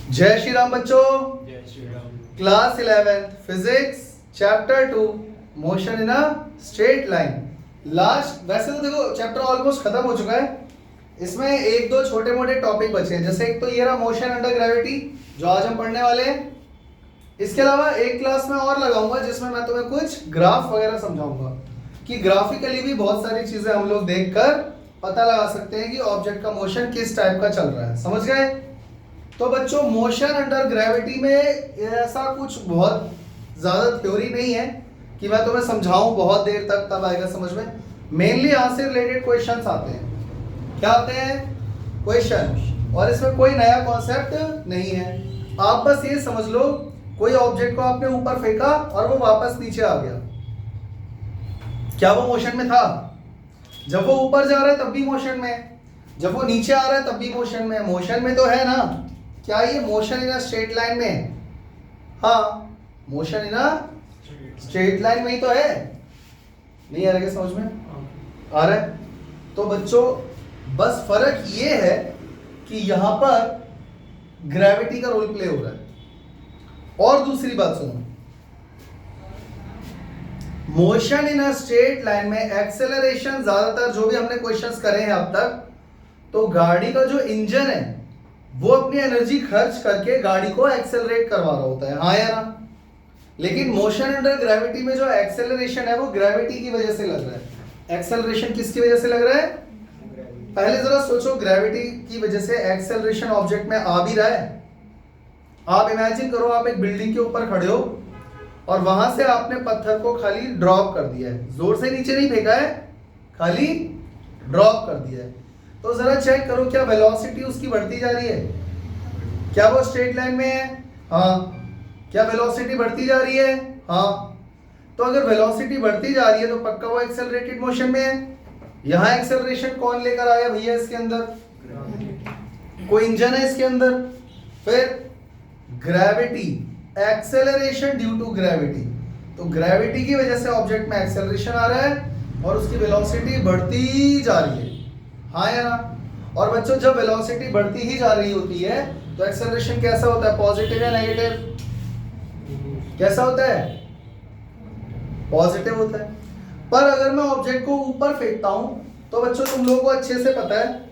जय श्री राम बच्चों। जय Shri Ram. Class 11 physics chapter 2 motion in a straight line. Last वैसे तो देखो चैप्टर ऑलमोस्ट खत्म हो चुका है। इसमें एक दो छोटे मोटे टॉपिक बचे हैं, जैसे एक तो ये रहा मोशन अंडर ग्रेविटी जो आज हम पढ़ने वाले हैं। इसके अलावा एक क्लास में और लगाऊंगा जिसमें मैं तुम्हें कुछ ग्राफ वगैरह समझाऊंगा कि ग्राफिकली भी बहुत सारी चीजें हम लोग देखकर पता लगा सकते हैं कि ऑब्जेक्ट का मोशन किस टाइप का चल रहा है। समझ गए? तो बच्चों मोशन अंडर ग्रेविटी में ऐसा कुछ बहुत ज़्यादा थ्योरी नहीं है कि मैं तुम्हें समझाऊं बहुत देर तक, तब आएगा समझ में। मेनली यहाँ से रिलेटेड क्वेश्चंस आते हैं। क्या आते हैं? क्वेश्चन। और इसमें कोई नया कॉन्सेप्ट नहीं है। आप बस ये समझ लो कोई ऑब्जेक्ट को आपने ऊपर फेंका और वो वापस नीचे आ गया, क्या वो मोशन में था? जब वो ऊपर जा रहा है तब भी मोशन में है, जब वो नीचे आ रहा है तब भी मोशन में है। मोशन में तो है ना? क्या ये motion in a straight line में है? हाँ, motion in a straight line में ही तो है। नहीं आ रहा क्या समझ में? आ रहा है? तो बच्चों बस फर्क ये है कि यहां पर ग्रेविटी का रोल प्ले हो रहा है। और दूसरी बात सुनो, motion in a straight line में एक्सेलरेशन ज्यादातर जो भी हमने क्वेश्चंस करे हैं अब तक, तो गाड़ी का जो इंजन है वो अपनी एनर्जी खर्च करके गाड़ी को एक्सेलरेट करवा रहा होता है, हाँ या ना? लेकिन मोशन अंडर ग्रेविटी में जो एक्सेलरेशन है वो ग्रेविटी की वजह से लग रहा है। एक्सेलरेशन किसकी वजह से लग रहा है? पहले जरा सोचो, ग्रेविटी की वजह से एक्सेलरेशन ऑब्जेक्ट में आ भी रहा है। आप इमेजिन करो, आप एक बिल्डिंग के ऊपर खड़े हो और वहां से आपने पत्थर को खाली ड्रॉप कर दिया है, जोर से नीचे नहीं फेंका है, खाली ड्रॉप कर दिया है। तो जरा चेक करो क्या वेलोसिटी उसकी बढ़ती जा रही है? क्या वो स्ट्रेट लाइन में है? हाँ। क्या वेलोसिटी बढ़ती जा रही है? हाँ। तो अगर वेलोसिटी बढ़ती जा रही है तो पक्का वो एक्सेलरेटेड मोशन में है। यहां एक्सेलरेशन कौन लेकर आया भैया इसके अंदर? कोई इंजन है इसके अंदर। फिर gravity, acceleration due to gravity. तो ग्रेविटी की वजह से ऑब्जेक्ट में एक्सेलरेशन आ रहा है और उसकी वेलोसिटी बढ़ती जा रही है, हाँ या ना? और बच्चों जब वेलोसिटी बढ़ती ही जा रही होती है तो एक्सेलरेशन कैसा होता है? पॉजिटिव या नेगेटिव? कैसा होता है? पॉजिटिव होता है। पर अगर मैं ऑब्जेक्ट को ऊपर फेंकता हूं तो बच्चों तुम लोगों को अच्छे से पता है,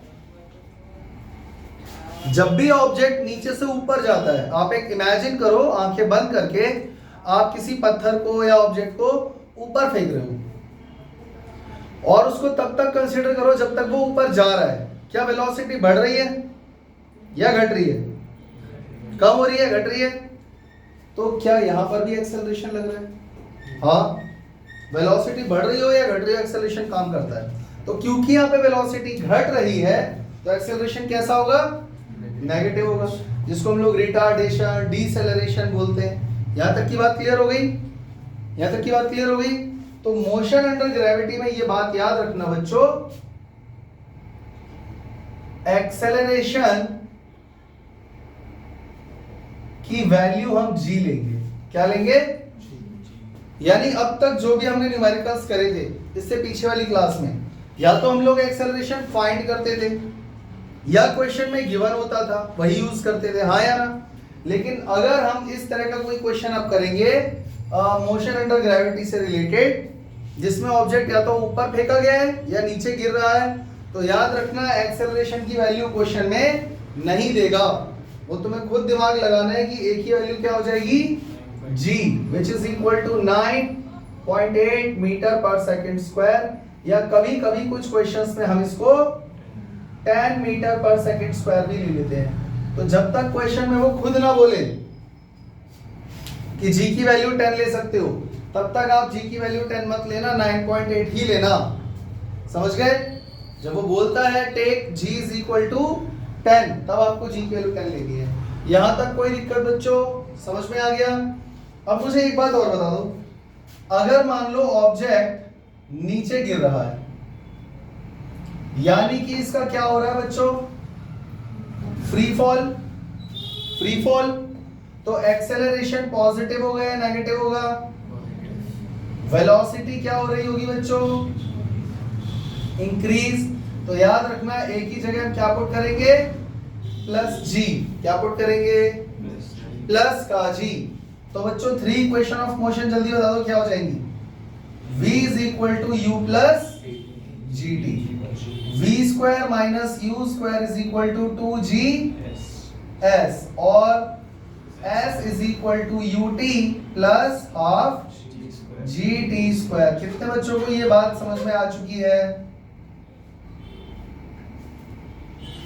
जब भी ऑब्जेक्ट नीचे से ऊपर जाता है, आप एक इमेजिन करो आंखें बंद करके, आप किसी पत्थर को या ऑब्जेक्ट को ऊपर फेंक रहे हो और उसको तब तक कंसीडर करो जब तक वो ऊपर जा रहा है। क्या वेलोसिटी बढ़ रही है या घट रही है? कम हो रही है, घट रही है? तो क्या यहां पर भी एक्सेलरेशन लग रहा है? हाँ। वेलोसिटी बढ़ रही हो या घट रही हो, एक्सेलरेशन काम करता है। तो क्योंकि यहाँ पे वेलोसिटी घट रही है तो एक्सेलरेशन कैसा होगा? नेगेटिव होगा, जिसको हम लोग रिटार्डेशन, डिसेलरेशन बोलते हैं। यहां तक की बात क्लियर हो गई? यहां तक की बात क्लियर हो गई? तो मोशन अंडर ग्रेविटी में ये बात याद रखना बच्चों, एक्सेलरेशन की वैल्यू हम जी लेंगे। क्या लेंगे? यानी अब तक जो भी हमने न्यूमेरिकल्स करे थे इससे पीछे वाली क्लास में, या तो हम लोग एक्सेलरेशन फाइंड करते थे या क्वेश्चन में गिवन होता था वही यूज करते थे, हाँ या ना? लेकिन अगर हम इस तरह का कोई क्वेश्चन अब करेंगे मोशन अंडर ग्रेविटी से रिलेटेड, जिसमें ऑब्जेक्ट या तो ऊपर फेंका गया है या नीचे गिर रहा है, तो याद रखना एक्सेलरेशन की वैल्यू क्वेश्चन में नहीं देगा। वो तुम्हें खुद दिमाग लगाना है कि एक ही वैल्यू क्या हो जाएगी? g, which is equal to 9.8 metre पर सेकंड स्क्वायर, या कभी कभी कुछ क्वेश्चंस में हम इसको 10 मीटर पर सेकंड स्क्वायर भी ले लेते हैं। तो जब तक क्वेश्चन में वो खुद ना बोले कि g की वैल्यू 10 ले सकते हो, तब तक आप g की वैल्यू 10 मत लेना, 9.8 ही लेना। समझ गए? जब वो बोलता है take g is equal to 10, तब आपको g की वैल्यू 10 लेनी है। यहां तक कोई दिक्कत बच्चों? समझ में आ गया? अब मुझे एक बात और बता दो, अगर मान लो ऑब्जेक्ट नीचे गिर रहा है, यानी कि इसका क्या हो रहा है बच्चों? Free fall. फ्री फॉल तो एक्सेलरेशन पॉजिटिव होगा या नेगेटिव होगा? वेलोसिटी क्या हो रही होगी बच्चों? इंक्रीज। तो याद रखना एक ही जगह हम क्या पुट करेंगे? प्लस जी, क्या पुट करेंगे, प्लस का जी। तो बच्चों 3 इक्वेशन ऑफ मोशन जल्दी बता दो क्या हो जाएंगी, v is equal to u plus g t, v square minus u square is equal to 2g s, और s is equal to u t plus half g t square. कितने बच्चों को ये बात समझ में आ चुकी है,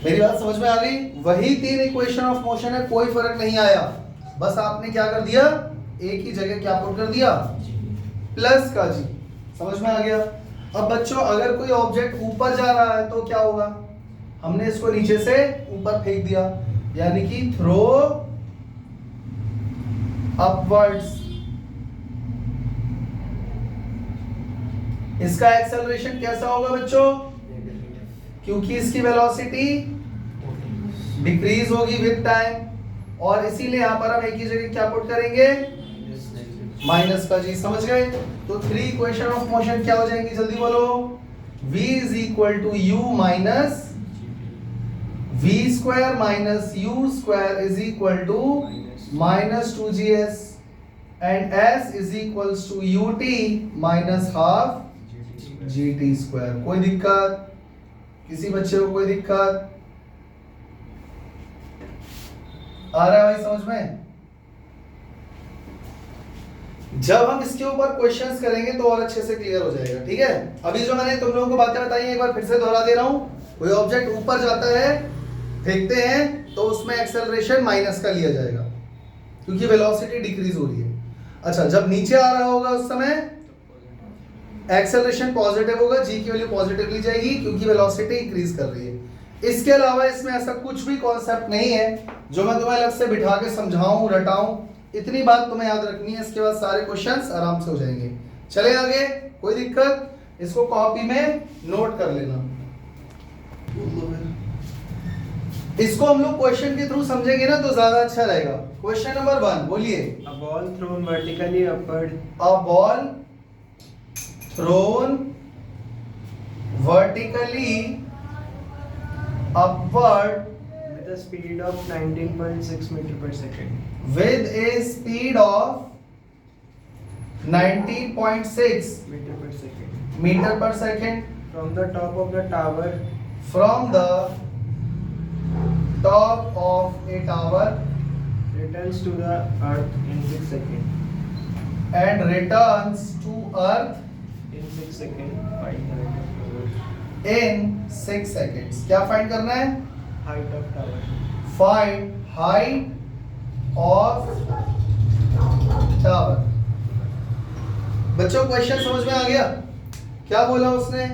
मेरी बात समझ में आ गई? वही 3 इक्वेशन ऑफ मोशन है, कोई फर्क नहीं आया, बस आपने क्या कर दिया, एक ही जगह क्या पुट कर दिया, प्लस का जी। समझ में आ गया? अब बच्चों अगर कोई ऑब्जेक्ट ऊपर जा रहा है तो क्या होगा, हमने इसको नीचे से ऊपर फेंक दिया, यानी कि थ्रो अपवर्ड्स। इसका एक्सेलरेशन कैसा होगा बच्चों, क्योंकि इसकी वेलोसिटी डिक्रीज होगी विद टाइम, और इसीलिए यहां पर हम एक ही जगह क्या पुट करेंगे, माइनस का जी। समझ गए? तो 3 इक्वेशन ऑफ मोशन क्या हो जाएंगी, जल्दी बोलो, v is equal to u minus v square minus u square is equal to minus 2gs, and s is equals to ut minus half gt square. कोई दिक्कत, किसी बच्चे को कोई दिक्कत आ रहा है भाई समझ में? जब हम इसके ऊपर क्वेश्चंस करेंगे तो और अच्छे से क्लियर हो जाएगा, ठीक है? अभी जो मैंने तुम लोगों को बातें बताई हैं एक बार फिर से दोहरा दे रहा हूं। कोई ऑब्जेक्ट ऊपर जाता है, फेंकते हैं, तो उसमें एक्सेलरेशन माइनस का लिया जाएगा क्योंकि वेलोसिटी डिक्रीज हो रही है। अच्छा, जब नीचे आ रहा होगा उस समय एक्सेलरेशन पॉजिटिव होगा, जी की वैल्यू पॉजिटिव ली जाएगी क्योंकि वेलोसिटी इंक्रीज कर रही है। इसके अलावा इसमें ऐसा कुछ भी कॉन्सेप्ट नहीं है जो मैं तुम्हें अलग से बिठा के समझाऊं, रटाऊं। इतनी बात तुम्हें याद रखनी है, इसके बाद सारे क्वेश्चंस आराम से हो जाएंगे। चले आगे, कोई दिक्कत? इसको कॉपी में नोट कर लेना। इसको हम लोग क्वेश्चन के थ्रू समझेंगे ना तो ज्यादा अच्छा रहेगा। क्वेश्चन नंबर 1 बोलिए। A ball thrown vertically upward. A ball thrown vertically upward With a speed of 19.6 meter per second. with a speed of 19.6 Meter per second. meter per second From the top of the tower. from the top of a tower Returns to the earth in 6 seconds. and returns to earth In 6 seconds. Find the height of tower. in 6 seconds। क्या find करना है? Height of tower. Find height of tower। बच्चों question समझ में आ गया? क्या बोला उसने?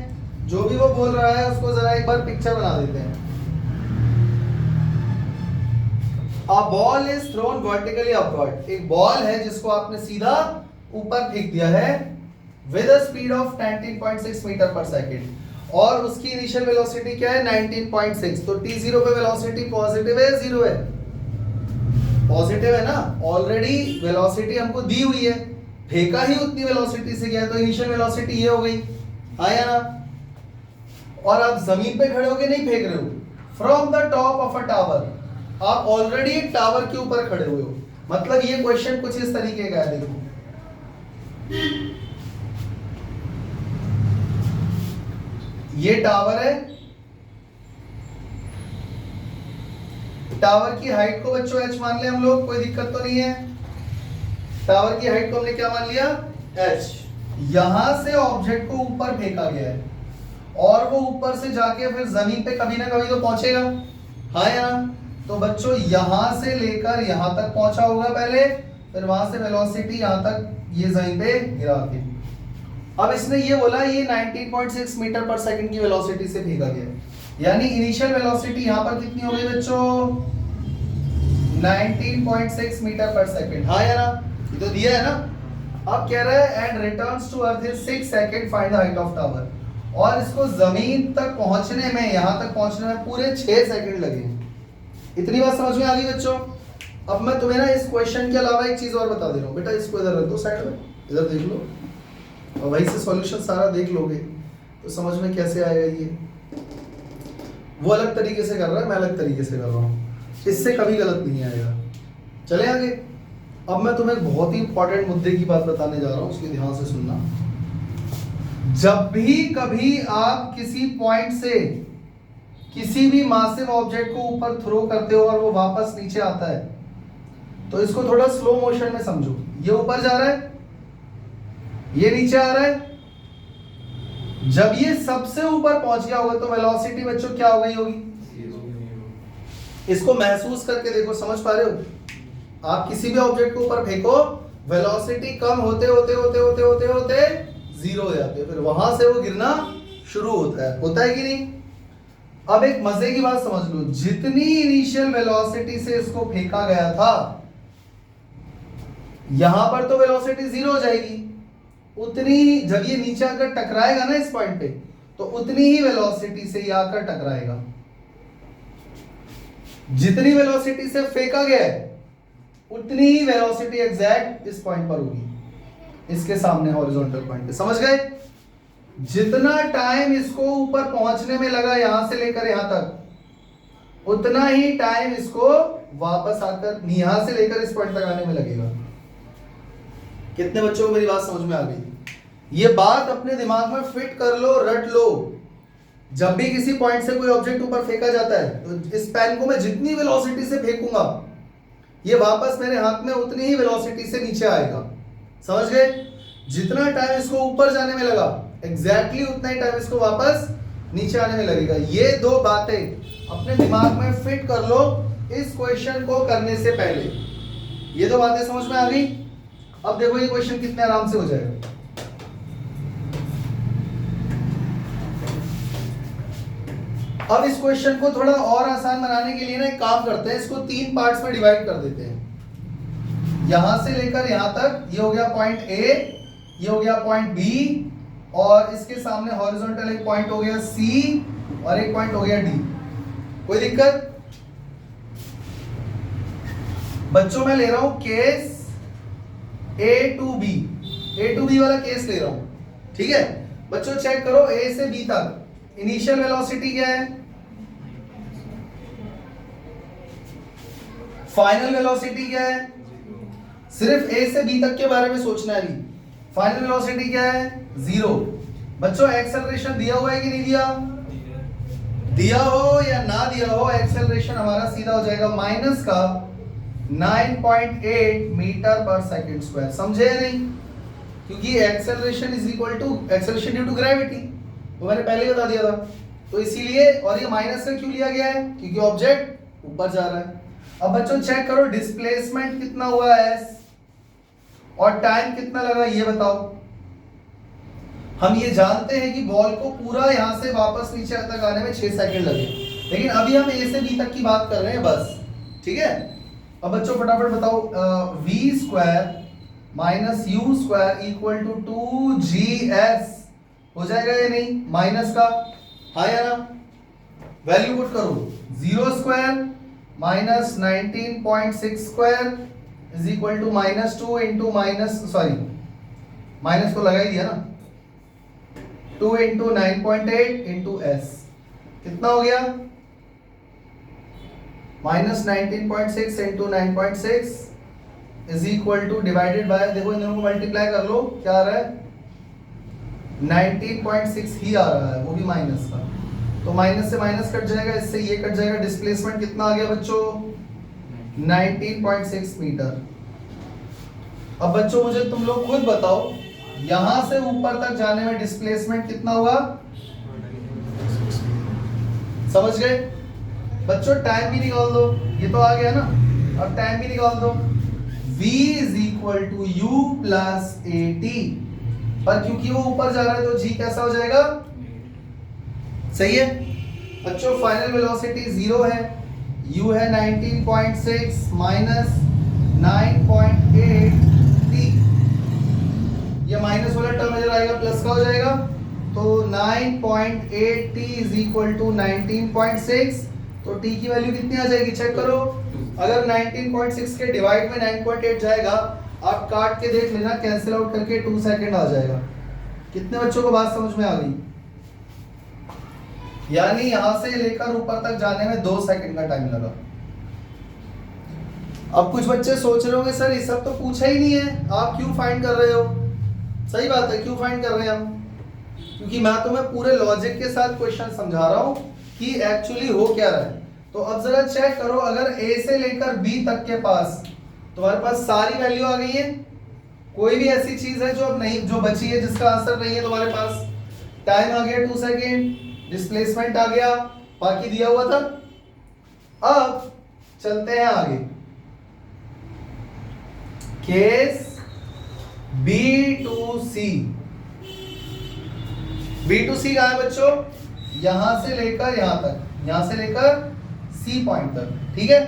जो भी वो बोल रहा है उसको जरा एक बार पिक्चर बना देते हैं। A ball is thrown vertically upward। एक बॉल है जिसको आपने सीधा ऊपर फेंक दिया है with a speed of 19.6 metre पर सेकेंड, और उसकी इनिशियल वेलोसिटी क्या है, 19.6। तो t0 पे वेलोसिटी पॉजिटिव है, जीरो है? पॉजिटिव है ना, ऑलरेडी वेलोसिटी हमको दी हुई है, फेंका ही उतनी वेलोसिटी से गया, तो इनिशियल वेलोसिटी ये हो गई, हाँ या ना? और आप जमीन पे खड़े होके नहीं फेंक रहे हो, from the top of a tower, आप ऑलरेडी टावर के ऊपर खड़े हुए हो। मतलब ये क्वेश्चन कुछ इस तरीके का है, देखो ये टावर है, टावर की हाइट को बच्चों h मान ले हम लोग, कोई दिक्कत तो नहीं है? टावर की हाइट को हमने क्या मान लिया, h। यहां से ऑब्जेक्ट को ऊपर फेंका गया है और वो ऊपर से जाके फिर जमीन पे कभी ना कभी तो पहुंचेगा, हाँ या ना? तो बच्चों यहां से लेकर यहां तक पहुंचा होगा पहले, फिर वहां से वेलोसिटी यहां तक ये जमीन पे गिरा के। अब इसने ये बोला ये 19.6 मीटर पर सेकंड की वेलोसिटी से फेंका गया, यानी इनिशियल वेलोसिटी यहां पर कितनी हो गई बच्चों, 19.6 मीटर पर सेकंड, हाँ या ना? ये तो दिया है ना। अब कह रहा है and returns to earth in 6 second, find the height of tower, और इसको जमीन तक पहुंचने में, यहां तक पहुंचने में पूरे 6 सेकंड लगे। इतनी बात समझ में आ गई बच्चों? अब मैं तुम्हें ना इस क्वेश्चन के अलावा एक चीज और बता दे रहा हूँ, बेटा इसको इधर रख दो साइड में, इधर देख लो, और वहीं से सॉल्यूशन सारा देख लोगे तो समझ में कैसे आएगा। ये वो अलग तरीके से कर रहा है, मैं अलग तरीके से कर रहा हूँ। इससे कभी गलत नहीं आएगा। चले आगे। अब मैं तुम्हें एक बहुत ही इंपॉर्टेंट मुद्दे की बात बताने जा रहा हूं, उसके ध्यान से सुनना। जब भी कभी आप किसी पॉइंट से किसी भी मासिव ऑब्जेक्ट को ऊपर थ्रो करते हो और वो वापस नीचे आता है, तो इसको थोड़ा स्लो मोशन में समझो। ये ऊपर जा रहा है, ये नीचे आ रहा है। जब ये सबसे ऊपर पहुंच गया होगा तो वेलोसिटी बच्चों क्या हो गई होगी? इसको महसूस करके देखो, समझ पा रहे हो? आप किसी भी ऑब्जेक्ट को ऊपर फेंको, वेलोसिटी कम होते होते होते होते होते होते जीरो हो जाती है, फिर वहां से वो गिरना शुरू होता है कि नहीं? अब एक मजे की बात समझ लो, जितनी इनिशियल वेलोसिटी से इसको फेंका गया था, यहां पर तो वेलोसिटी जीरो हो जाएगी, उतनी जब ये नीचे आकर टकराएगा ना इस पॉइंट पे, तो उतनी ही वेलोसिटी से ये आकर टकराएगा। जितनी वेलोसिटी से फेंका गया है उतनी ही वेलोसिटी एग्जैक्ट इस पॉइंट पर होगी, इसके सामने हॉरिजॉन्टल पॉइंट पे। समझ गए? जितना टाइम इसको ऊपर पहुंचने में लगा यहां से लेकर यहां तक, उतना ही टाइम इसको वापस आकर यहां से लेकर इस पॉइंट तक आने में लगेगा। कितने बच्चों को मेरी बात समझ में आ गई? ये बात अपने दिमाग में फिट कर लो, रट लो। जब भी किसी पॉइंट से कोई ऑब्जेक्ट ऊपर फेंका जाता है, तो इस पेन को मैं जितनी वेलोसिटी से फेंकूंगा, ये वापस मेरे हाथ में उतनी ही वेलोसिटी से नीचे आएगा। समझ गए? जितना टाइम इसको ऊपर जाने में लगा, एग्जैक्टली उतना ही टाइम इसको वापस नीचे आने में लगेगा। ये दो बातें अपने दिमाग में फिट कर लो इस क्वेश्चन को करने से पहले। ये दो बातें समझ में आ गई? अब देखो ये क्वेश्चन कितने आराम से हो जाएगा। अब इस क्वेश्चन को थोड़ा और आसान बनाने के लिए ना एक काम करते हैं, इसको 3 पार्ट्स में डिवाइड कर देते हैं। यहां से लेकर यहां तक, ये हो गया पॉइंट ए, ये हो गया पॉइंट बी, और इसके सामने हॉरिजॉन्टल एक पॉइंट हो गया सी, और एक पॉइंट हो गया डी। कोई दिक्कत? बच्चों मैं ले रहा हूं केस ए टू बी वाला केस ले रहा हूं, ठीक है? बच्चों चेक करो, ए से बी तक इनिशियल वेलोसिटी क्या है, फाइनल वेलोसिटी क्या है? सिर्फ ए से बी तक के बारे में सोचना है अभी। फाइनल वेलोसिटी क्या है? 0। बच्चों एक्सेलरेशन दिया हुआ है कि नहीं दिया? दिया हो या ना दिया हो, एक्सेलरेशन हमारा सीधा हो जाएगा माइनस का 9.8 मीटर पर सेकंड स्क्वायर। समझे या नहीं? क्योंकि acceleration is equal to acceleration due to gravity, तो मैंने पहले ही बता दिया था। तो इसीलिए, और ये माइनस का क्यों लिया गया है? क्योंकि ऑब्जेक्ट ऊपर जा रहा है। अब बच्चों चेक करो, डिस्प्लेसमेंट कितना हुआ है s, और टाइम कितना लगा ये बताओ। हम ये जानते हैं कि बॉल को पूरा यहां से वापस नीचे तक आने में 6 सेकंड लगे, लेकिन अभी हम ए से बी तक की बात कर रहे हैं बस, ठीक है? अब बच्चों फटाफट बताओ, v square minus u square equal to 2gs हो जाएगा या नहीं? माइनस का, हाँ या ना? वैल्यू पुट करो, 0 square minus 19.6 square is equal to -2 into minus को लगा ही दिया ना, 2 इंटू 9.8 इंटू s, कितना हो गया? -19.6 into 9.6 is equal two divided by, देखो इन दोनों को मल्टीप्लाई कर लो, क्या आ रहा है? 19.6 ही आ रहा है, वो भी माइनस का, तो माइनस से माइनस कट जाएगा, इससे ये कट जाएगा। डिस्प्लेसमेंट कितना आ गया बच्चों? 19.6 मीटर। अब बच्चों मुझे तुम लोग खुद बताओ, यहां से ऊपर तक जाने में डिस्प्लेसमेंट कितना हुआ? समझ गए? बच्चों टाइम भी निकाल दो, ये तो आ गया ना, अब टाइम भी निकाल दो। v is equal to u plus at, पर क्योंकि वो ऊपर जा रहा है तो g कैसा हो जाएगा? सही है बच्चों। फाइनल वेलोसिटी 0 है, u है 19.6 माइनस 9.8 t, ये माइनस वाला टर्म इधर आएगा, प्लस का हो जाएगा, तो 9.8 t इज इक्वल टू 19.6, तो t की वैल्यू कितनी आ जाएगी? चेक करो, अगर 19.6 के डिवाइड में 9.8 जाएगा, आप काट के देख लेना, कैंसिल आउट करके 2 सेकंड आ जाएगा। कितने बच्चों को बात समझ में आ गई? यानी यहां से लेकर ऊपर तक जाने में 2 सेकंड का टाइम लगा। अब कुछ बच्चे सोच रहे होंगे सर ये सब तो पूछा ही नहीं है, आप क्यों फाइंड कर रहे हो? सही बात है, क्यों फाइंड कर रहे हैं हम? क्योंकि मैं तुम्हें पूरे लॉजिक के साथ क्वेश्चन समझा रहा हूं कि एक्चुअली हो क्या रहा है। तो अब जरा चेक करो, अगर ए से लेकर बी तक के पास तुम्हारे पास सारी वैल्यू आ गई है, कोई भी ऐसी चीज है जो अब नहीं, जो बची है जिसका आंसर नहीं है तुम्हारे पास? टाइम आ गया 2 सेकेंड, डिस्प्लेसमेंट आ गया, बाकी दिया हुआ था। अब चलते हैं आगे, case B to C. B to C कहां है बच्चों? यहां से लेकर यहां तक, यहां से लेकर सी पॉइंट तक, ठीक है।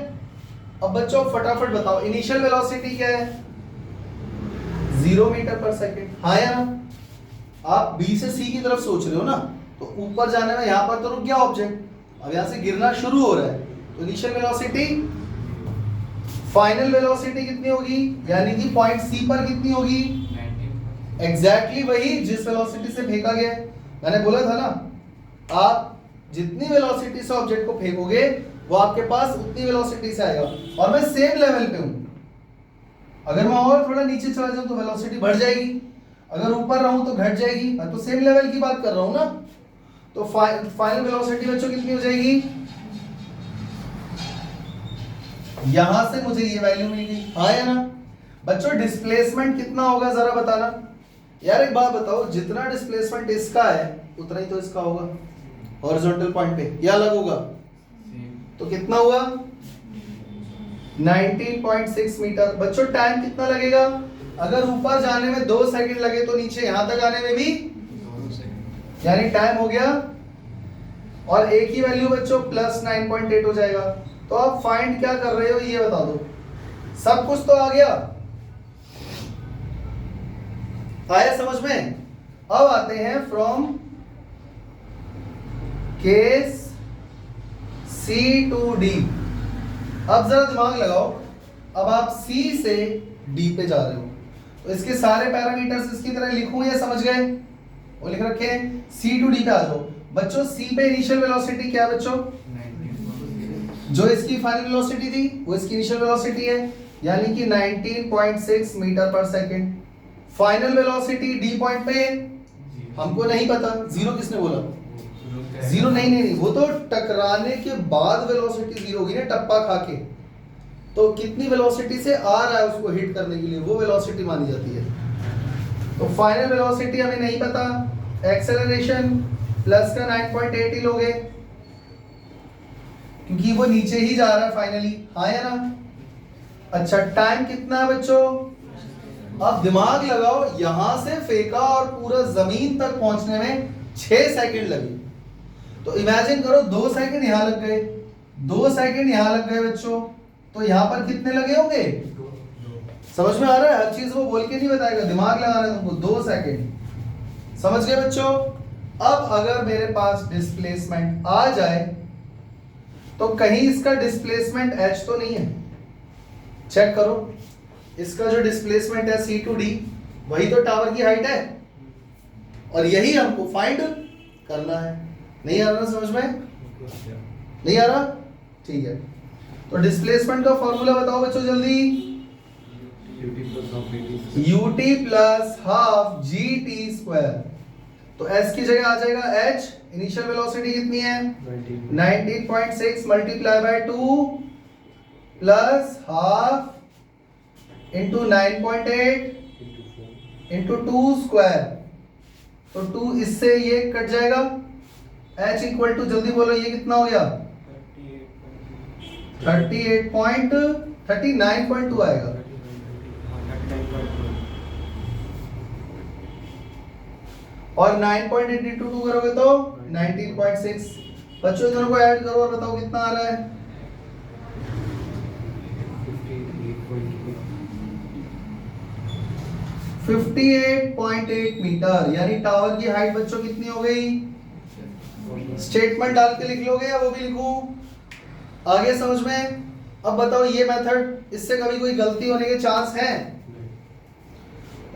अब बच्चों फटाफट बताओ इनिशियल वेलोसिटी क्या है? 0 मीटर पर सेकेंड। हाँ या ना? आप बी से सी की तरफ सोच रहे हो ना, तो ऊपर जाने में यहां पर तो रुक गया ऑब्जेक्ट, अब यहां से गिरना शुरू हो रहा है, तो इनिशियल वेलोसिटी, फाइनल वेलोसिटी कितनी होगी, यानी कि पॉइंट सी पर कितनी होगी? एग्जैक्टली वही जिस वेलोसिटी से फेंका गया है। मैंने बोला था ना, आप जितनी वेलोसिटी से ऑब्जेक्ट को फेंकोगे वो आपके पास उतनी वेलोसिटी से आएगा, और मैं सेम लेवल पे हूं। अगर मैं और थोड़ा नीचे चला जाऊं तो वेलोसिटी बढ़ जाएगी, अगर ऊपर रहूं तो घट जाएगी। मैं तो सेम लेवल की बात कर रहा हूं ना। तो फाइनल वेलोसिटी बच्चों कितनी हो जाएगी? यहां से मुझे ये वैल्यू मिल गई, हाँ या ना? बच्चों डिस्प्लेसमेंट कितना होगा जरा बताना यार। एक बात बताओ, जितना डिस्प्लेसमेंट इसका है उतना ही तो इसका होगा हॉरिजॉन्टल पॉइंट पे, या अलग होगा? तो कितना हुआ? 19.6 मीटर। बच्चों टाइम कितना लगेगा? अगर ऊपर जाने में 2 सेकंड लगे तो नीचे यहां तक आने में भी 2 सेकंड, यानी टाइम हो गया। और एक ही वैल्यू बच्चों प्लस 9.8 हो जाएगा। तो आप फाइंड क्या कर रहे हो ये बता दो। सब कुछ तो आ गया, आया समझ में? अब आते हैं from case C to D। अब जरा दिमाग लगाओ, अब आप C से D पे जा रहे हो, तो इसके सारे पैरामीटर्स इसकी तरह लिखूं या समझ गए? वो लिख रखे हैं। C टू D पे आ जाओ बच्चों। C पे इनिशियल वेलोसिटी क्या है बच्चों? जो इसकी फाइनल वेलोसिटी थी वो इसकी इनिशियल वेलोसिटी है, यानी कि 19.6 मीटर पर second. Final velocity D point पे हमको नहीं पता, जीरो किसने बोला? जीरो नहीं, वो तो टकराने के बाद वेलोसिटी जीरो होगी ना, टप्पा खा के। तो कितनी वेलोसिटी से आ रहा है उसको हिट करने के लिए, वो वेलोसिटी मानी जाती है। तो फाइनल वेलोसिटी हमें नहीं पता, एक्सेलरेशन प्लस का 9.8 ही लोगे क्योंकि वो नीचे ही जा रहा है फाइनली, हाँ या ना? अच्छा टाइम कितना है बच्चों? अब दिमाग लगाओ, यहां से फेंका और पूरा जमीन तक पहुंचने में 6 सेकंड लगे। तो इमेजिन करो 2 सेकंड यहां लग गए, 2 सेकंड यहां लग गए बच्चों, तो यहां पर कितने लगे होंगे? समझ में आ रहा है? हर चीज वो बोल के नहीं बताएगा, दिमाग लगा रहे हैं तुमको। 2 सेकंड, समझ गए बच्चों? अब अगर मेरे पास डिस्प्लेसमेंट आ जाए तो कहीं इसका डिस्प्लेसमेंट h तो नहीं है? चेक करो, इसका जो डिस्प्लेसमेंट है C टू D वही तो टावर की हाइट है, और यही हमको फाइंड करना है। नहीं आ रहा ना समझ में? नहीं आ रहा? ठीक है, तो डिस्प्लेसमेंट का फॉर्मूला बताओ बच्चों जल्दी। ut plus half gt square. तो s की जगह आ जाएगा h, इनिशियल वेलोसिटी कितनी है? 19.6 multiply by 2 plus half into 9.8 into 2 square. तो 2 इससे ये कट जाएगा, h इक्वल टू, जल्दी बोलो ये कितना हो गया? 39.2 आएगा। और 9.82 करोगे तो 19.6। बच्चों दोनों को ऐड करो और बताओ कितना आ रहा है? 58.8 मीटर, यानी टावर की हाइट बच्चों कितनी हो गई? स्टेटमेंट डाल के लिख लोगे या वो भी लिखूं? आगे समझ में? अब बताओ ये मेथड, इससे कभी कोई गलती होने के चांस है?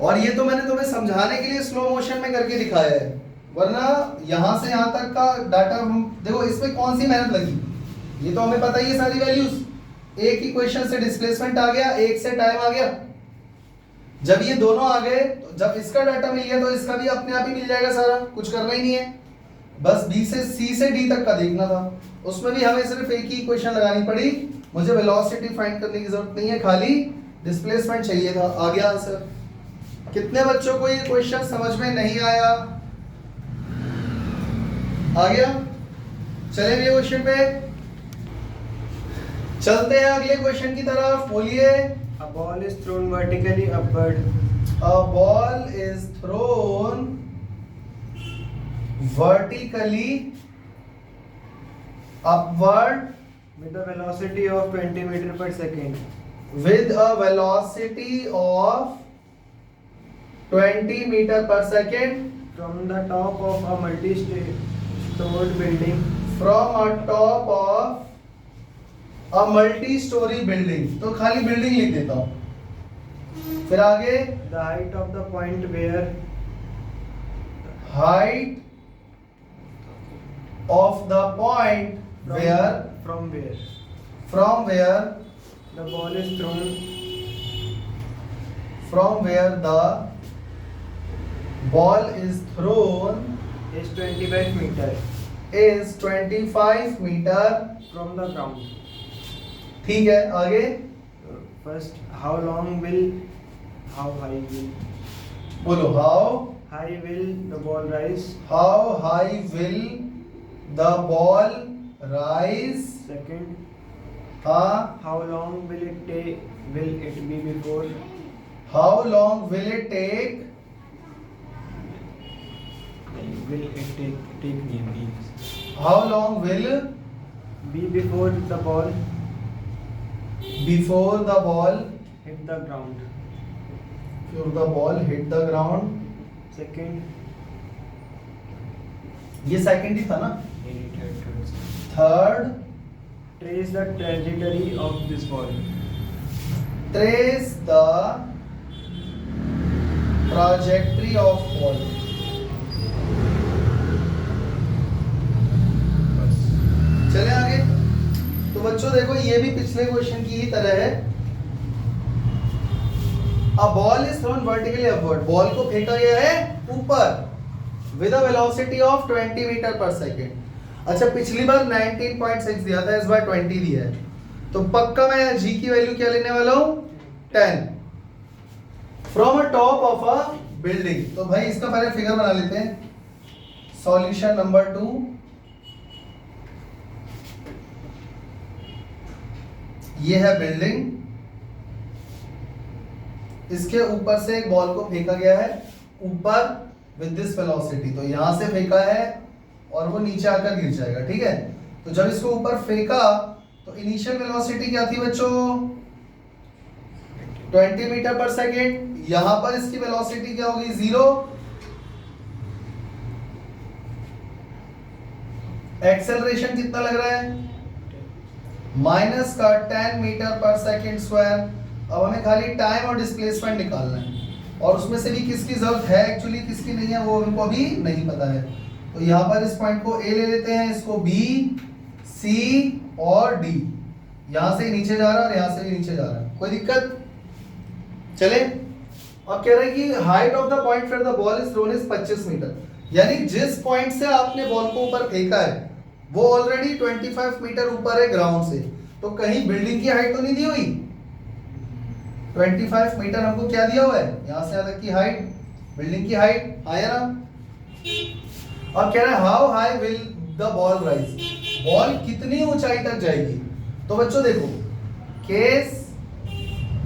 और ये तो मैंने तुम्हें समझाने के लिए स्लो मोशन में करके दिखाया है, वरना यहां से यहां तक का डाटा हम देखो, इसमें कौन सी मेहनत लगी? ये तो हमें पता ही है सारी वैल्यूज, एक इक्वेशन से डिस्प्लेसमेंट आ गया, एक से टाइम आ गया। जब ये दोनों आ गए तो जब इसका डाटा मिल गया तो इसका भी अपने आप ही मिल जाएगा सारा, कुछ करना ही नहीं है, बस बी से सी से डी तक का देखना था। उसमें भी हमें सिर्फ एक ही इक्वेशन लगानी पड़ी, मुझे वेलोसिटी फाइंड करने की जरूरत नहीं है, खाली डिस्प्लेसमेंट चाहिए था। आ गया आंसर। कितने बच्चों को ये क्वेश्चन समझ में नहीं आया? आ गया? चले अगले क्वेश्चन पे चलते हैं, अगले क्वेश्चन की तरफ। बोलिए। A ball is thrown vertically upward A ball is thrown vertically upward with a velocity of 20 meter per second with a velocity of 20 meter per second from the top of a multi-stored building. from a top of a multi-story building। तो खाली building लिख देता हूं, फिर आगे The height of the point where height of the point where from where from where the ball is thrown from where the ball is thrown is 25 meter is 25 meter। from the ground. ठीक है, आगे First, how high will बोलो। high will the ball rise? how high will the ball rise? Second, हाँ, how long will it be before how long will it take how long will be before the ball before the ball hit the ground? before the ball hit the ground? Second, ये second ही था ना। Third, trace the trajectory of this ball. trace the trajectory of ball। चले आगे। तो बच्चों देखो, ये भी पिछले क्वेश्चन की ही तरह है। A ball is thrown vertically upward। Ball को फेंका गया है ऊपर with a velocity of 20 metre पर सेकेंड। अच्छा, पिछली बार 19.6 दिया था, इस बार 20 दिया है, तो पक्का मैं जी की वैल्यू क्या लेने वाला हूं? 10 from a top of a building. तो भाई इसका पहले फिगर बना लेते हैं। सॉल्यूशन नंबर 2, ये है बिल्डिंग, इसके ऊपर से एक बॉल को फेंका गया है ऊपर विद दिस वेलोसिटी। तो यहां से फेंका है और वो नीचे आकर गिर जाएगा, ठीक है। तो जब इसको ऊपर फेंका तो इनिशियल वेलोसिटी क्या थी बच्चों? 20 मीटर पर सेकेंड। यहां पर इसकी वेलोसिटी क्या होगी? 0। एक्सेलरेशन कितना लग रहा है? माइनस का 10 मीटर पर सेकेंड स्क्वायर। अब हमें खाली टाइम और डिस्प्लेसमेंट निकालना है, और उसमें से भी किसकी जरूरत है एक्चुअली, किसकी नहीं है, वो हमको अभी नहीं पता है। तो यहाँ पर इस पॉइंट को ए ले लेते हैं, इसको बी, सी और डी। यहाँ से नीचे जा रहा है और यहाँ से भी नीचे जा रहा है, कोई दिक्कत? चले। अब कह रहे हैं कि height of the point where the ball is thrown is 25 metre. यानी जिस पॉइंट से आपने बॉल को ऊपर फेंका है वो ऑलरेडी 25 मीटर ऊपर है ग्राउंड से। तो कहीं बिल्डिंग की हाइट तो नहीं दी हुई? 25 मीटर हमको क्या दिया हुआ है? यहां से यहां तक की हाइट, बिल्डिंग की हाइट आया ना। अब कह रहा है how high will the ball rise. Ball कितनी ऊंचाई तक जाएगी? तो बच्चों देखो, केस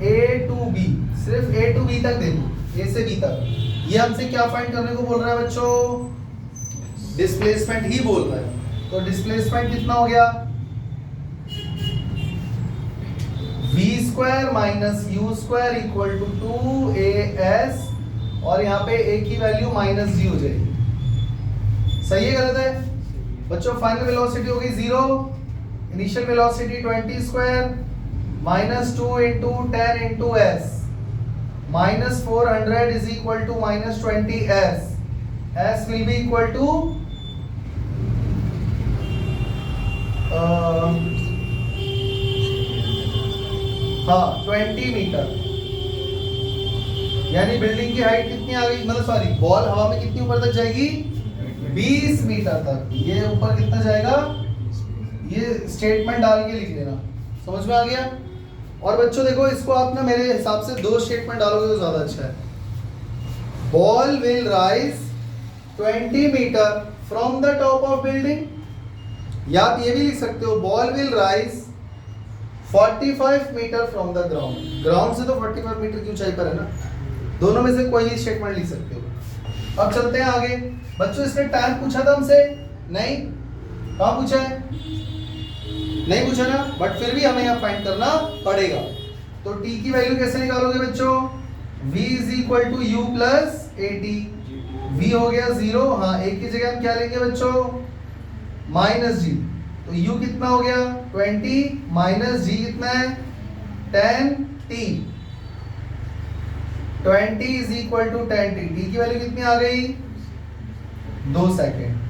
ए टू बी, सिर्फ ए टू बी तक देखो, ए से बी तक। ये हमसे क्या फाइंड करने को बोल रहा है बच्चों? डिस्प्लेसमेंट ही बोल रहा है। तो डिस्प्लेसमेंट कितना हो गया? v square minus u square equal to 2as, और यहाँ पे a की वैल्यू माइनस जी हो जाएगी। सही है गलत है बच्चों? फाइनल वेलोसिटी होगी 0, initial velocity 20 square minus 2 into 10 into s minus 400 is equal to minus 20s। s will be equal to हाँ 20 मीटर, यानी बिल्डिंग की हाइट कितनी आ गई, मतलब सॉरी बॉल हवा में कितनी ऊपर तक जाएगी, 20 मीटर तक। ये ऊपर कितना जाएगा, ये स्टेटमेंट डाल के लिख लेना, समझ में आ गया। और बच्चों देखो इसको आप ना मेरे हिसाब से 2 स्टेटमेंट डालोगे तो ज्यादा अच्छा है। Ball will rise 20 metre from the top of building, या आप ये भी लिख सकते हो ball will rise 45 metre from the ground. Ground से तो 45 मीटर की ऊंचाई पर है ना, दोनों में से कोई भी स्टेटमेंट लिख सकते हो। अब चलते हैं आगे। बच्चों इसने टाइम पूछा था हमसे, नहीं कहाँ पूछा है, नहीं पूछा ना, बट फिर भी हमें यहाँ फाइंड करना पड़ेगा। तो t की वैल्यू कैसे निकालोगे बच्चों, v is equal to u plus AT। v हो गया 0, हाँ a की जगह हम क्या लेंगे बच्चों, माइनस जी। तो u कितना हो गया 20 माइनस g कितना है 10t। 20 is equal to 10t। t की वैल्यू कितनी आ गई 2 सेकेंड।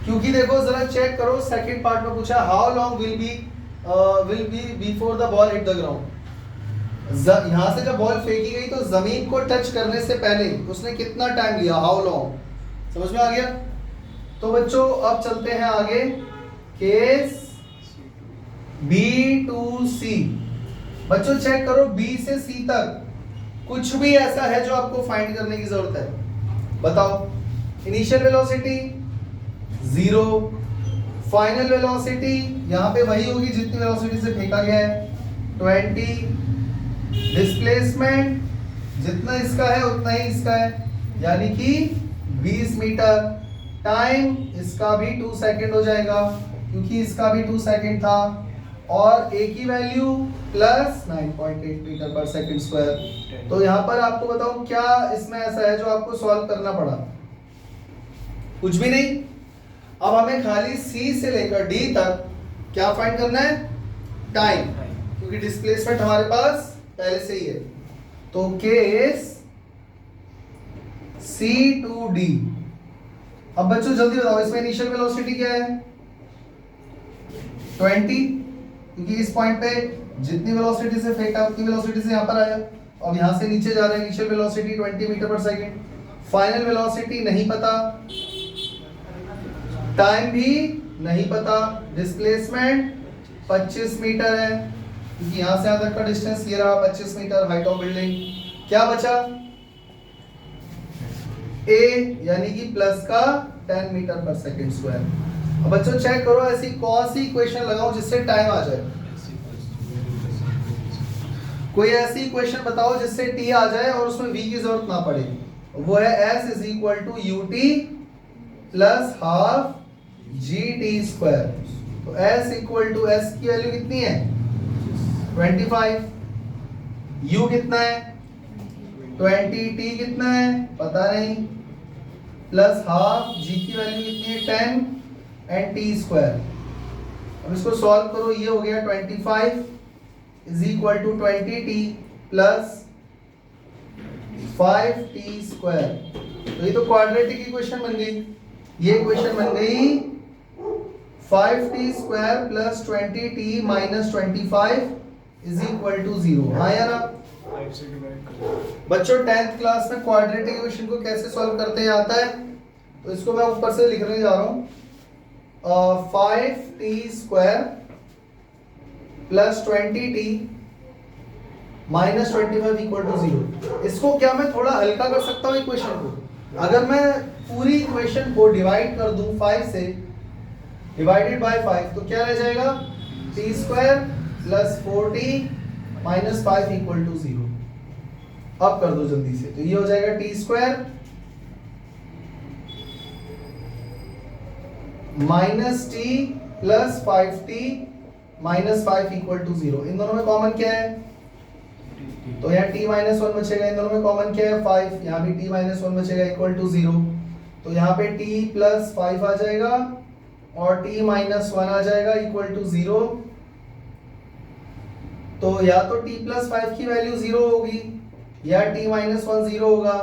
क्योंकि देखो जरा चेक करो, सेकंड पार्ट में पूछा how long will be before the ball hit the ground. यहां से जब बॉल फेंकी गई तो जमीन को टच करने से पहले उसने कितना टाइम लिया, हाउ लॉन्ग, समझ में आ गया। तो बच्चों अब चलते हैं आगे, केस B to C। बच्चों चेक करो B से C तक कुछ भी ऐसा है जो आपको फाइंड करने की जरूरत है, बताओ। इनिशियल वेलोसिटी 0, फाइनल वेलोसिटी यहाँ पे वही होगी जितनी वेलोसिटी से फेंका गया है 20, डिस्प्लेसमेंट जितना इसका है उतना ही इसका है यानी कि 20 मीटर। टाइम इसका भी 2 सेकंड हो जाएगा क्योंकि इसका भी 2 सेकंड था, और ए की वैल्यू प्लस 9.8 मीटर पर सेकंड स्क्वायर। तो यहाँ पर आपको बताओ क्या इसमें ऐसा है जो आपको सॉल्व करना पड़ा, कुछ भी नहीं। अब हमें खाली C से लेकर D तक क्या फाइंड करना है, टाइम, क्योंकि डिस्प्लेसमेंट हमारे पास पहले से ही है। तो केस C to D। अब बच्चों जल्दी बताओ इसमें इनिशियल वेलोसिटी क्या है 20, क्योंकि इस पॉइंट पे जितनी वेलोसिटी से फेंका उतनी वेलोसिटी से यहाँ पर आया, और यहाँ से नीचे जा रहा है। इनिशियल वेलोसिटी 20 मीटर पर सेकंड, फाइनल वेलोसिटी नहीं पता, टाइम भी नहीं पता, डिस्प्लेसमेंट 25 मीटर है क्योंकि यहाँ से यहाँ तक का डिस्टेंस ये रहा 25 मीटर, हाइट ऑफ बिल्डिंग। क्या बचा A यानी कि प्लस का 10 मीटर पर सेकंड स्क्वायर। अब बच्चों चेक करो ऐसी कौन सी इक्वेशन लगाओ जिससे टाइम आ जाए, कोई ऐसी इक्वेशन बताओ जिससे t आ जाए और उसमें v की जरूरत ना पड़े। वो है s is equal to ut plus half gt square. तो s इक्वल टू s की वैल्यू कितनी है 25, u कितना है 20, t कितना है पता नहीं, प्लस हाफ g की वैल्यू कितनी है 10 एंड t स्क्वायर। अब इसको सॉल्व करो, ये हो गया 25 is equal to 20t plus 5t square. तो ये तो क्वाड्रेटिक इक्वेशन बन गई, ये इक्वेशन बन गई 5t square plus 20t minus 25 is equal to 0। हाँ या ना बच्चों 10th क्लास में क्वाड्रेटिक इक्वेशन को कैसे सॉल्व करते हैं आता है, तो इसको मैं ऊपर से लिखने जा रहा हूँ 5t square plus 20t minus 25 equal to 0। इसको क्या मैं थोड़ा हल्का कर सकता हूँ इक्वेशन को, अगर मैं पूरी इक्वेशन को डिवाइड कर दूं 5 से, डिवाइडेड बाय 5 तो क्या रह जाएगा t square plus 4t minus 5 equal to 0। अब कर दो जल्दी से, तो ये हो जाएगा t square minus t plus 5t minus 5 equal to 0। इन दोनों में कॉमन क्या है, तो यहाँ t माइनस 1 बचेगा, इन दोनों में कॉमन क्या है 5, यहाँ भी t माइनस 1 बचेगा इक्वल टू 0। तो यहाँ पे t प्लस 5 आ जाएगा और t माइनस 1 आ जाएगा इक्वल टू 0। तो या तो t प्लस 5 की वैल्यू 0 होगी या t माइनस 1 0 होगा।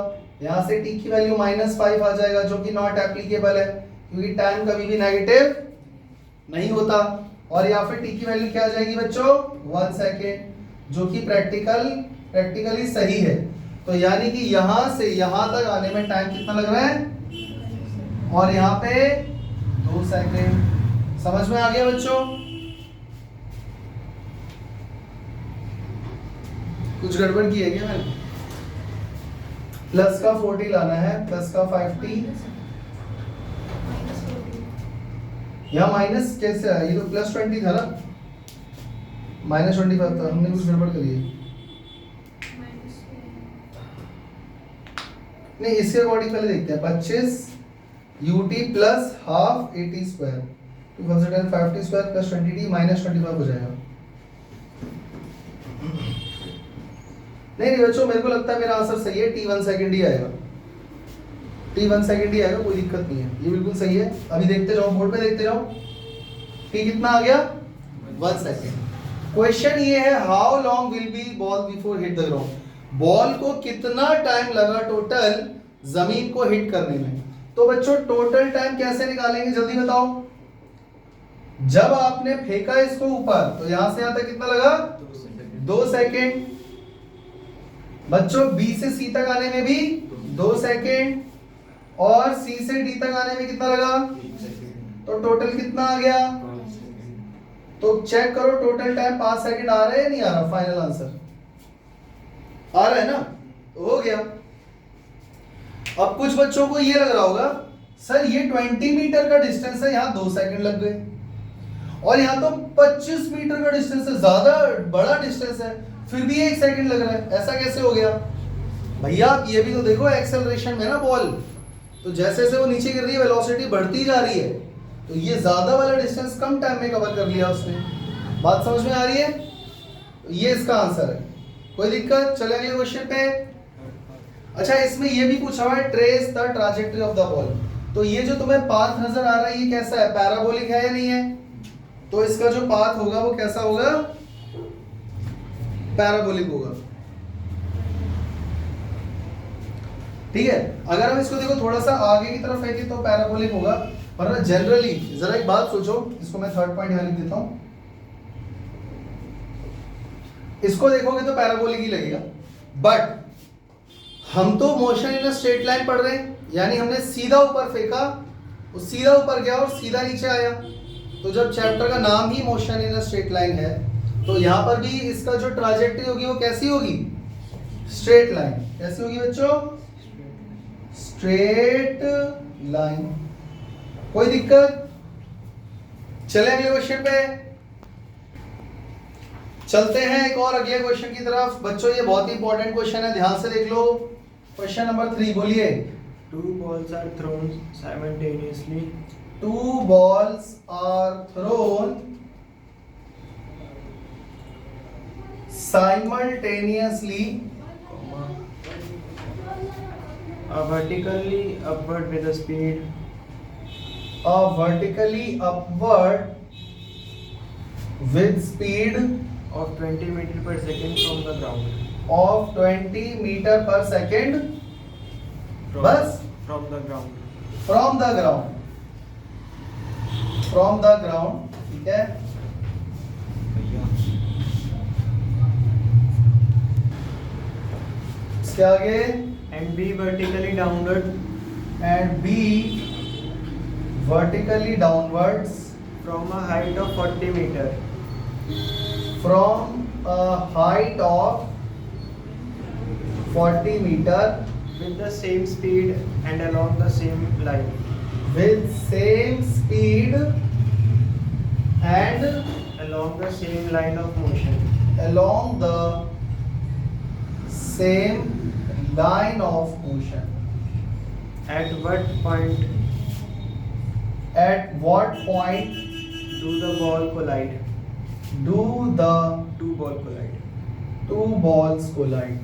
यहाँ से t की वैल्यू माइनस 5 आ जाएगा जो कि नॉट एप्लीकेबल है क्योंकि टाइम कभी भी नेगेटिव नहीं होता। और या फिर t की वैल्यू क्या आ जाएगी बच्चों 1 सेकेंड। जो कि प्रैक्टिकली सही है। तो यानी कि यहां से यहां तक आने में टाइम कितना लग रहा है, और यहाँ पे 2 सेकेंड। समझ में आ गया बच्चों? कुछ गड़बड़ की है क्या मैंने? प्लस का 40 लाना है, प्लस का 50। यहाँ माइनस कैसे आया? ये तो प्लस 20 था ना, -25 था, हमने कुछ गड़बड़ करी है। नहीं, इसके अकॉर्डिंग पहले देखते हैं। 25 ut plus half 80 square 50 square plus 20t -25 हो जाएगा। नहीं बच्चों, मेरे को लगता है मेरा आंसर सही है, t 1 सेकंड ही आएगा, t 1 सेकंड ही आएगा, कोई दिक्कत नहीं है, ये बिल्कुल सही है। अभी देखते जाओ, बोर्ड पे देखते जाओ, t कितना आ गया? 1 सेकंड। क्वेश्चन ये है, how long will be ball before hit the ground. Ball को कितना टाइम लगा टोटल जमीन को हिट करने में? तो बच्चों टोटल टाइम कैसे निकालेंगे, जल्दी बताओ। जब आपने फेंका इसको ऊपर, तो यहां से यहां तक कितना लगा? 2 सेकेंड। बच्चों बी से सी तक आने में भी 2 सेकेंड, और सी से डी तक आने में कितना लगा? तो टोटल कितना आ गया? तो चेक करो टोटल टाइम 5 सेकेंड आ रहा है या नहीं आ रहा? फाइनल आंसर आ रहा है ना, तो हो गया। अब कुछ बच्चों को ये लग रहा होगा, सर ये 20 मीटर का डिस्टेंस है, यहाँ 2 सेकेंड लग गए, और यहाँ तो 25 मीटर का डिस्टेंस है, ज्यादा बड़ा डिस्टेंस है, फिर भी 1 सेकेंड लग रहा है, ऐसा कैसे हो गया? भैया आप ये भी तो देखो, एक्सेलरेशन में ना बॉल, तो जैसे जैसे वो नीचे गिर रही है वेलोसिटी बढ़ती जा रही है, तो ये ज्यादा वाला डिस्टेंस कम टाइम में कवर कर लिया उसने। बात समझ में आ रही है? तो ये इसका आंसर है, कोई दिक्कत? चले अगले क्वेश्चन पे। अच्छा, इसमें ये भी पूछा हुआ है, trace the trajectory of the ball. तो ये जो तुम्हें पाथ नजर आ रहा है, ये कैसा है? पैराबोलिक है या नहीं है? तो इसका जो पाथ होगा वो कैसा होगा? पैराबोलिक होगा, ठीक है। अगर हम इसको देखो थोड़ा सा आगे की तरफ फेंके तो पैराबोलिक होगा, वरना जनरली, जरा एक बात सोचो, इसको मैं थर्ड पॉइंट यहाँ लिख देता हूं, इसको देखोगे तो पैराबोलिक ही लगेगा। बट हम तो motion in a straight line पढ़ रहे हैं, यानी हमने सीधा ऊपर फेंका, वो सीधा ऊपर गया और सीधा नीचे आया। तो जब चैप्टर का नाम ही motion in a straight line है, तो यहां पर भी इसका जो ट्रैजेक्टरी होगी वो कैसी होगी? Straight line. कैसी होगी बच्चों? Straight line. कोई दिक्कत? चले अगले क्वेश्चन पे चलते हैं, एक और अगले क्वेश्चन की तरफ। बच्चों ये बहुत ही इंपॉर्टेंट क्वेश्चन है, ध्यान से देख लो। क्वेश्चन नंबर 3 बोलिए। 2 balls are thrown simultaneously. 2 balls are thrown simultaneously, Vertically upward with a speed vertically upward with speed of 20 meter per second from the ground. of 20 meter per second बस From the ground. from the ground, from the ground, ठीक है। इसके आगे And be vertically downward and be vertically downwards from a height of 40 meter. from a height of 40 meter With the same speed and along the same line. with same speed and Along the same line of motion. along the same line of motion. At what point At what point do the ball collide? do the 2 ball collide. 2 balls collide?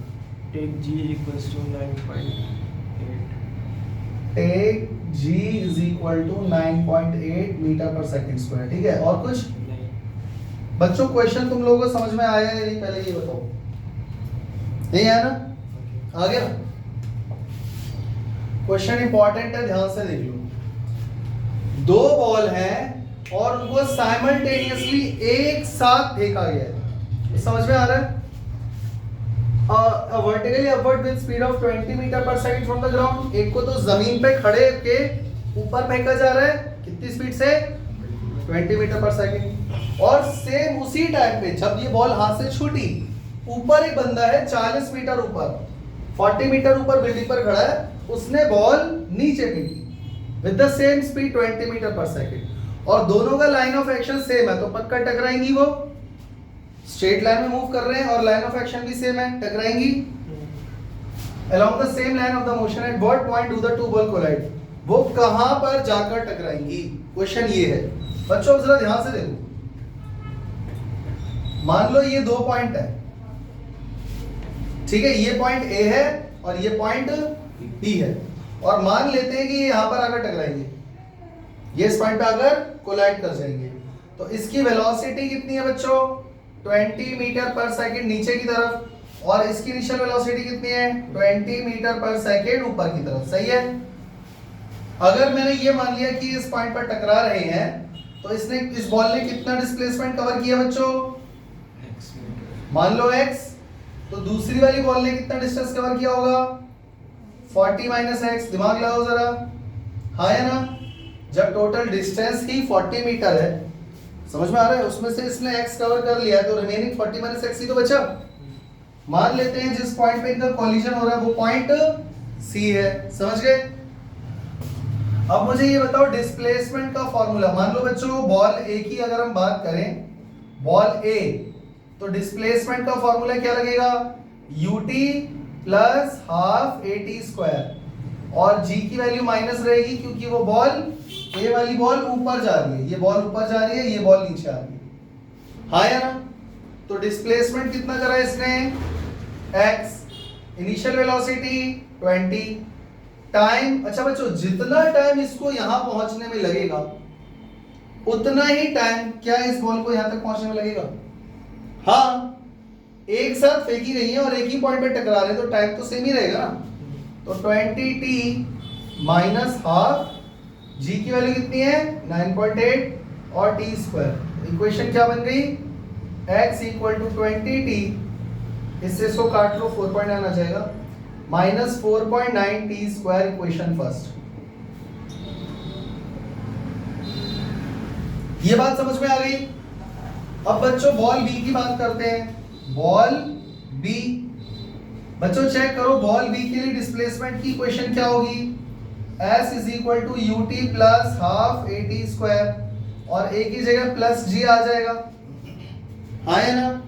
Take G equals to 9.8. Take G is equal to 9.8 metre पर second square, ठीक है। और कुछ नहीं. बच्चों question तुम लोगों को समझ में आया या नहीं, पहले ये बताओ। नहीं आया ना? आ गया? क्वेश्चन इंपॉर्टेंट है, ध्यान से देख लो। 2 बॉल हैं और उनको साइमल्टेनियसली एक साथ फेंका गया है, समझ में आ रहा है? Vertically upward with speed of 20 metre पर सेकंड फ्रॉम द ग्राउंड। एक को तो जमीन पे खड़े के ऊपर फेंका जा रहा है, कितनी स्पीड से? 20 मीटर पर सेकंड। और सेम उसी टाइम पे जब ये बॉल हाथ से छूटी, ऊपर एक बंदा है 40 मीटर ऊपर, 40 मीटर ऊपर बिल्डिंग पर खड़ा है, उसने बॉल नीचे फेंकी with the same speed 20 metre पर सेकंड, और दोनों का लाइन ऑफ एक्शन सेम है, तो पक्का टकराएंगी। वो स्ट्रेट लाइन में मूव कर रहे हैं और लाइन ऑफ एक्शन भी सेम है, टकराएंगी। along the same line of the motion at what point do the two ball collide? वो कहां पर जाकर टकराएंगी, क्वेश्चन ये है। बच्चों जरा ध्यान से देखो, मान लो ये दो पॉइंट है, ठीक है, ये पॉइंट ए है और ये पॉइंट बी है, और मान लेते हैं कि ये यहां पर आकर टकराएंगे, ये इस पॉइंट पे आकर कोलाइड कर जाएंगे। तो इसकी वेलोसिटी कितनी है बच्चों? 20 मीटर पर सेकंड नीचे की तरफ, और इसकी इनिशियल वेलोसिटी कितनी है? 20 मीटर पर सेकंड ऊपर की तरफ, सही है। अगर मैंने ये मान लिया कि इस पॉइंट पर टकरा रहे हैं, तो इसने, इस बॉल ने कितना डिस्प्लेसमेंट कवर किया बच्चों? मान लो x, तो दूसरी वाली बॉल ने कितना डिस्टेंस कवर किया होगा? 40 माइनस एक्स। दिमाग लगाओ जरा, हाँ है ना? जब टोटल डिस्टेंस ही 40 मीटर है, समझ में आ रहा है, उसमें से इसने x कवर कर लिया, तो रिमेनिंग 40 माइनस एक्स ही तो बचा। मान लेते हैं जिस पॉइंट पे इनका कॉलिजन हो रहा है वो पॉइंट C है, समझ गए? अब मुझे ये बताओ डिस्प्लेसमेंट का फॉर्मूला। मान लो बच्चों बॉल A की अगर हम बात करें, बॉल A, तो डिस्प्लेसमेंट का फॉर्मूला क्या लगेगा? ut plus half at square, और g की वैल्यू माइनस रहेगी क्योंकि वो बॉल, A वाली बॉल ऊपर जा रही है, ये बॉल ऊपर जा रही है, ये बॉल नीचे आ रही है, हाँ या ना? तो डिस्प्लेसमेंट कितना करा इसने? x, इनिशियल वेलोसिटी 20, टाइम, अच्छा बच्चों जितना टाइम इसको यहां पहुंचने में लगेगा उतना ही टाइम क्या इस बॉल को यहां तक पहुंचने में लगेगा? हाँ, एक साथ फेंकी गई है और एक ही पॉइंट पे टकरा रहे हैं, तो टाइम तो सेम ही रहेगा ना। तो 20t माइनस हाफ, g की वैल्यू कितनी है? 9.8 और t स्क्वायर। इक्वेशन क्या बन गई? x इक्वल टू 20t, इससे इसको काट लो, 4.9 आ जाएगा, minus 4.9 t square, equation first. ये बात समझ में आ गई? अब बच्चों बॉल बी की बात करते हैं। बॉल बी, बच्चों चेक करो, बॉल बी के लिए डिस्प्लेसमेंट की इक्वेशन क्या होगी? s is equal to ut plus half at square, और a की जगह प्लस g आ जाएगा, हाँ है ना?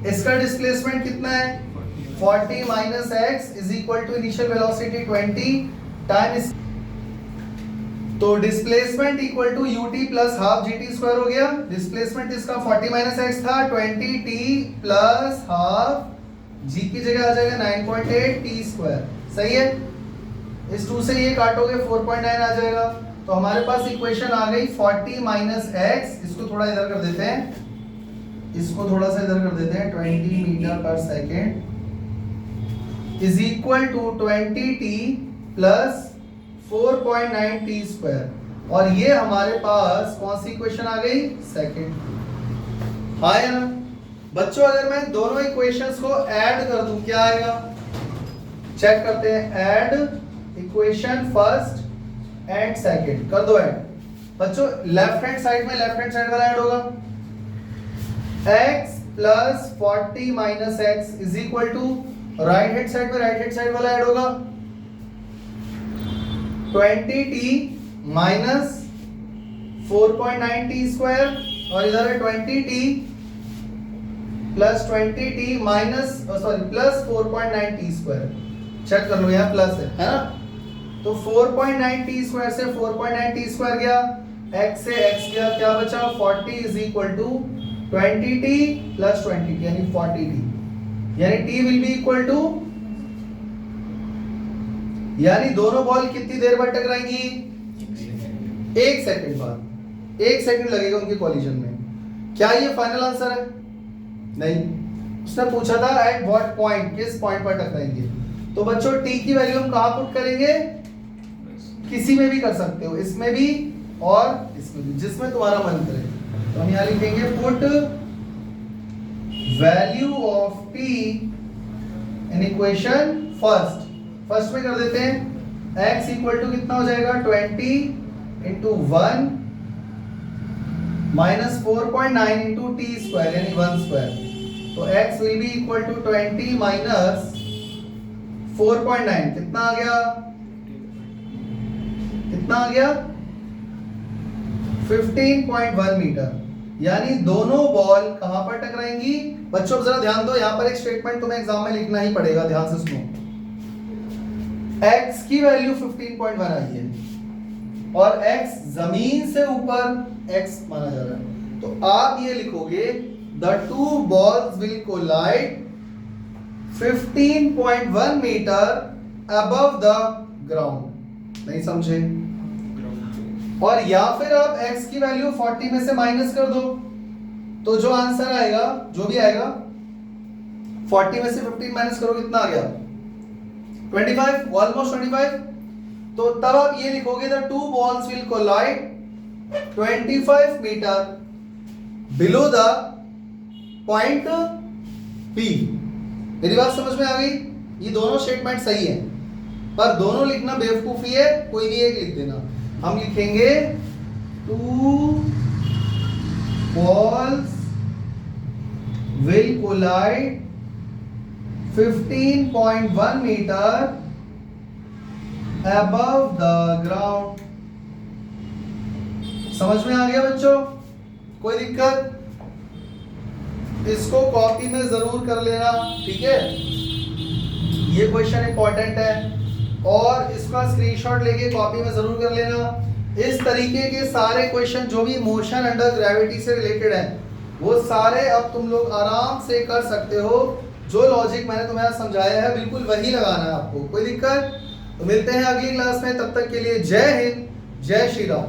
इसका डिस्प्लेसमेंट कितना है? 40 minus x is equal to initial velocity 20 time, तो displacement equal to ut plus half gt square हो गया। डिस्प्लेसमेंट इसका 40 माइनस एक्स था, 20t प्लस हाफ, g की जगह आ जाएगा 9.8 t स्क्वायर, सही है। इस 2 से ये काटोगे 4.9 आ जाएगा, तो हमारे पास इक्वेशन आ गई 40 माइनस एक्स, इसको थोड़ा इधर कर देते हैं, इसको थोड़ा सा इधर कर देते हैं, 20 मीटर पर second is equal to 20t plus 4.9 t square, और ये हमारे पास कौन सी इक्वेशन आ गई? सेकेंड, हाँ या ना? बच्चों अगर मैं दोनों इक्वेशंस को ऐड कर दूं क्या आएगा? चेक करते हैं, add equation first and second, कर दो ऐड। बच्चों लेफ्ट हैंड साइड में लेफ्ट हैंड साइड वाला ऐड होगा, x plus 40 minus x is equal to, right hand side में राइट हैंड साइड वाला ऐड होगा, 20t माइनस 4.9 t स्क्वायर, और इधर है 20t plus 20t minus plus 4.9 t square. Check कर लो, यहाँ प्लस है ना? तो 4.9 t स्क्वायर से 4.9 t स्क्वायर गया, x से x गया, क्या बचा? 40 is equal to 20t plus 20t यानी 40t, यानी t will be equal to, यानी दोनों बॉल कितनी देर बाद टकराएंगी? 1 सेकंड बाद, 1 सेकंड लगेगा उनके कॉलिजन में। क्या ये फाइनल आंसर है? नहीं, उसने पूछा था एट व्हाट पॉइंट, किस पॉइंट पर टकराएंगे। तो बच्चों t की वैल्यू हम कहां पुट करेंगे? किसी में भी कर सकते हो, इसमें भी और इसमें भी, जिसमें तुम्हारा मन करे। तो हम यहाँ लिखेंगे put value of t in equation first में कर देते हैं। x इक्वल टू कितना हो जाएगा 20 into 1 minus 4.9 into T square यानी 1 स्क्वायर। तो x will be equal to 20 minus 4.9 कितना आ गया 15.1 मीटर। यानी दोनों बॉल कहां पर टकराएंगी बच्चों? जरा ध्यान दो, यहां पर एक स्टेटमेंट तुम्हें एग्जाम में लिखना ही पड़ेगा, ध्यान से सुनो। x की वैल्यू 15.1 आई है और x जमीन से ऊपर x माना जा रहा है, तो आप ये लिखोगे the two balls will collide 15.1 metre above the ground. नहीं समझे? और या फिर आप x की वैल्यू 40 में से माइनस कर दो, तो जो आंसर आएगा, जो भी आएगा 40 में से 15 माइनस करो, कितना आ गया 25, ऑलमोस्ट 25। तो तब आप ये लिखोगे the two balls will collide 25 metre below the point P। मेरी बात समझ में आ गई? ये दोनों स्टेटमेंट सही है, पर दोनों लिखना बेवकूफी है, कोई भी एक लिख देना। हम लिखेंगे two balls will collide 15.1 metre above the ground। समझ में आ गया बच्चों? कोई दिक्कत? इसको कॉपी में जरूर कर लेना, ठीक है? ये क्वेश्चन इंपॉर्टेंट है और इसका स्क्रीनशॉट लेके कॉपी में जरूर कर लेना। इस तरीके के सारे क्वेश्चन जो भी मोशन अंडर ग्रेविटी से रिलेटेड है वो सारे अब तुम लोग आराम से कर सकते हो। जो लॉजिक मैंने तुम्हें आज समझाया है बिल्कुल वही लगाना है आपको। कोई दिक्कत? तो मिलते हैं अगली क्लास में, तब तक के लिए जय हिंद, जय श्री राम।